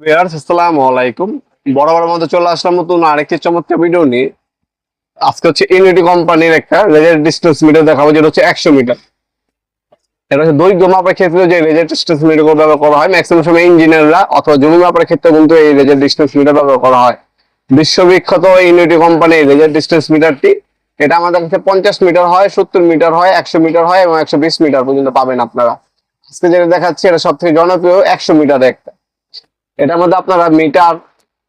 Viewers আসসালামু আলাইকুম। বরাবরের মতো চলে আসলাম নতুন আরেকটি চমৎকার ভিডিও নিয়ে। আজকে হচ্ছে ইউনিটি কোম্পানির একটা রেজার ডিস্টেন্স মিটার দেখাবো, যেটা হচ্ছে 100 মিটার। এটা হচ্ছে দৈর্ঘ্য মাপার ক্ষেত্রে যে রেজার ডিস্টেন্স মিটার ব্যবহার করা হয়, ম্যাক্সিমাম সময় ইঞ্জিনিয়াররা অথবা জমি মাপার ক্ষেত্রে কিন্তু এই রেজার ডিস্টেন্স মিটার ব্যবহার করা হয়। বিশ্ববিখ্যাত ইউনিটি কোম্পানির রেজার ডিস্টেন্স মিটারটি, এটা আমাদের কাছে 50 মিটার হয়, 70 মিটার হয়, 100 মিটার হয় এবং 120 মিটার পর্যন্ত পাবেন আপনারা। আজকে যেটা দেখাচ্ছি এটা সব থেকে জনপ্রিয় 100 মিটার একটা। এটার মধ্যে আপনারা মিটার,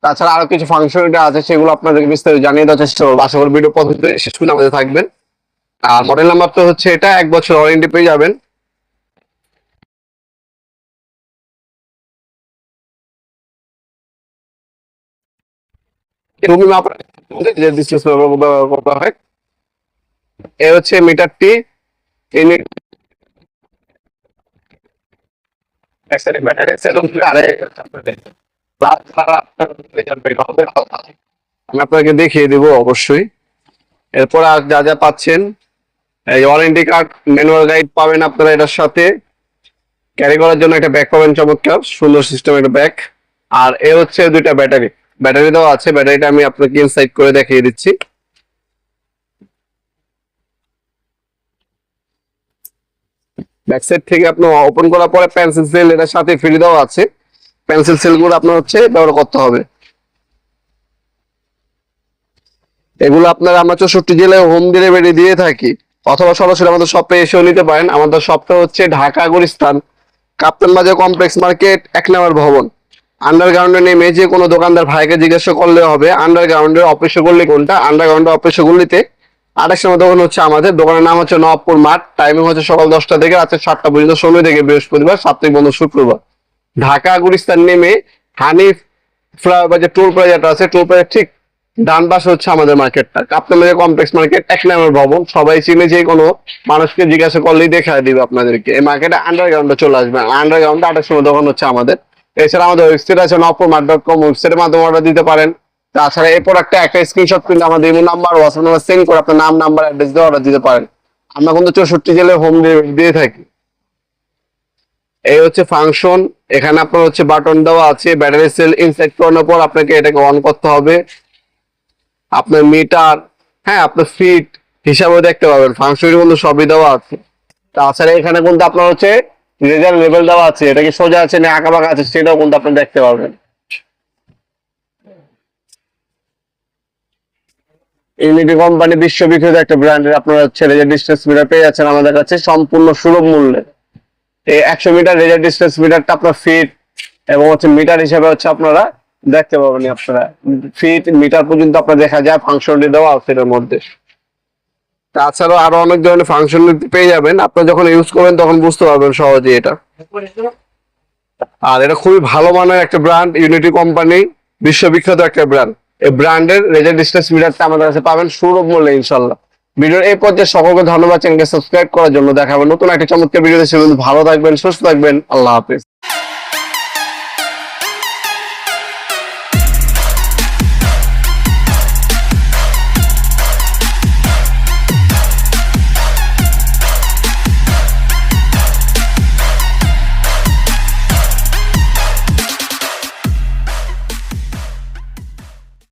তাছাড়া আরো কিছু ফাংশনালিটি আছে, সেগুলো আপনাদেরকে বিস্তারিত জানিয়ে দেওয়ার চেষ্টা করবো। আশা করি ভিডিও পদ্ধতি শেষ পর্যন্ত আমাদের থাকবেন। আর মডেল নাম্বার তো হচ্ছে এটা, 1 বছর ওয়ারেন্টি পেয়ে যাবেন। ব্যবহার করা হয়। এ হচ্ছে মিটারটি। আমি আপনাকে দেখিয়ে দিব অবশ্যই। এরপর আর যা যা পাচ্ছেন, এই ওয়ারেন্টি কার্ড, ম্যানুয়াল গাইড পাবেন আপনারা এটার সাথে। ক্যারি করার জন্য একটা ব্যাগ পাবেন, চমৎকার সুন্দর সিস্টেম একটা ব্যাগ। আর এ হচ্ছে দুইটা ব্যাটারি, ব্যাটারি দেওয়া আছে। ব্যাটারিটা আমি আপনাকে ইনসাইড করে দেখিয়ে দিচ্ছি। ব্যাক সাইড থেকে আপনি ওপেন করার পরে পেন্সিল সেল এটার সাথে ফ্রি দেওয়া আছে। পেন্সিল সেল গুলো আপনার হচ্ছে ব্যবহার করতে হবে। এগুলো আপনারা আমরা 64 জেলায় হোম ডেলিভারি দিয়ে থাকি, অথবা সরাসরি আমাদের শপে এসেও নিতে পারেন। আমাদের শপটা হচ্ছে ঢাকা গুলিস্তান কাপ্তান বাজার কমপ্লেক্স মার্কেট 1 নম্বর ভবন। আন্ডারগ্রাউন্ডে নেমে যে কোনো দোকানদার ভাইকে জিজ্ঞাসা করলে হবে আন্ডারগ্রাউন্ডের অফিসে গল্লি কোনটা। আন্ডারগ্রাউন্ডের অফিসে গল্লিতে 28 নম্বর দোকান হচ্ছে আমাদের। দোকানের নাম হচ্ছে নবাবপুর মাঠ। টাইমিং হচ্ছে সকাল 10টা থেকে রাত 7টা পর্যন্ত, সময় থেকে বৃহস্পতিবার, সাপ্তাহিক বন্ধ শুক্রবার। ঢাকা গুলিস্তান নেমে হানিফ ফ্লাইওভার যে টোল প্লাজাটা আছে, টোল প্লাজার ঠিক ডান পাশে হচ্ছে আমাদের মার্কেটটা, কাপ্তান বাজার কমপ্লেক্স মার্কেট 1 নম্বর ভবন। সবাই চিনে, যে কোনো মানুষকে জিজ্ঞাসা করলেই দেখা দিবে আপনাদেরকে। এই মার্কেটে আন্ডারগ্রাউন্ডে চলে আসবেন। আন্ডারগ্রাউন্ডে 28 নম্বর দোকান হচ্ছে আমাদের। এছাড়া আমাদের ওয়েবসাইট আছে নবপুরমার্ট.com, ওয়েবসাইটের মাধ্যমে অর্ডার দিতে পারেন। তাছাড়া এই প্রোডাক্টটা একটা স্ক্রিনশট প্রিন্ট আমাদের imo number, WhatsApp number send করে আপনার নাম, নাম্বার, অ্যাড্রেস দিয়ে অর্ডার দিতে পারেন। আমরা কিন্তু 64 জেলায় হোম ডেলিভারি দিয়ে থাকি। এই হচ্ছে ফাংশন। এখানে আপনার হচ্ছে বাটন দেওয়া আছে। ব্যাটারি সেল ইনসাইড করানোর পর আপনাকে এটাকে অন করতে হবে। আপনার মিটার, হ্যাঁ, আপনার ফিট হিসাবে দেখতে পাবেন। ফাংশনের মধ্যে সবই দেওয়া আছে। তাছাড়া এখানে কিন্তু আপনার হচ্ছে রেজার লেভেল দেওয়া আছে, এটা কি সোজা আছে না আঁকা বাঁকা আছে সেটাও কিন্তু আপনি দেখতে পাবেন। ইউনিটি কোম্পানি বিশ্ববিখ্যাত একটা ব্র্যান্ডের আপনারা হচ্ছে রেজার ডিস্টেন্স মিটার পেয়ে যাচ্ছেন আমাদের কাছে সম্পূর্ণ সুলভ মূল্যে। এই 100 মিটার রেজার ডিস্টেন্স মিটারটা আপনার ফিট এবং হচ্ছে মিটার হিসাবে হচ্ছে আপনারা দেখতে পাবেন। আপনারা ফিট মিটার পর্যন্ত আপনার দেখা যায়, ফাংশনটি দেওয়া আছে এটার মধ্যে। তাছাড়াও আরো অনেক ধরনের ফাংশন পেয়ে যাবেন। আপনি যখন ইউজ করবেন তখন বুঝতে পারবেন সহজে এটা। আর এটা খুবই ভালো মানের একটা ব্র্যান্ড, ইউনিটি কোম্পানি বিশ্ববিখ্যাত একটা ব্র্যান্ড। এই ব্র্যান্ডের রেজার ডিস্টেন্স মিটারটা আমাদের কাছে পাবেন সুলভ মূল্যে ইনশাল্লাহ। ভিডিওর এই পর্যায়ে সকলকে ধন্যবাদ চ্যানেলকে সাবস্ক্রাইব করার জন্য। দেখাবেন নতুন একটা চমৎকার ভিডিও। ভালো থাকবেন, সুস্থ থাকবেন, আল্লাহ হাফেজ।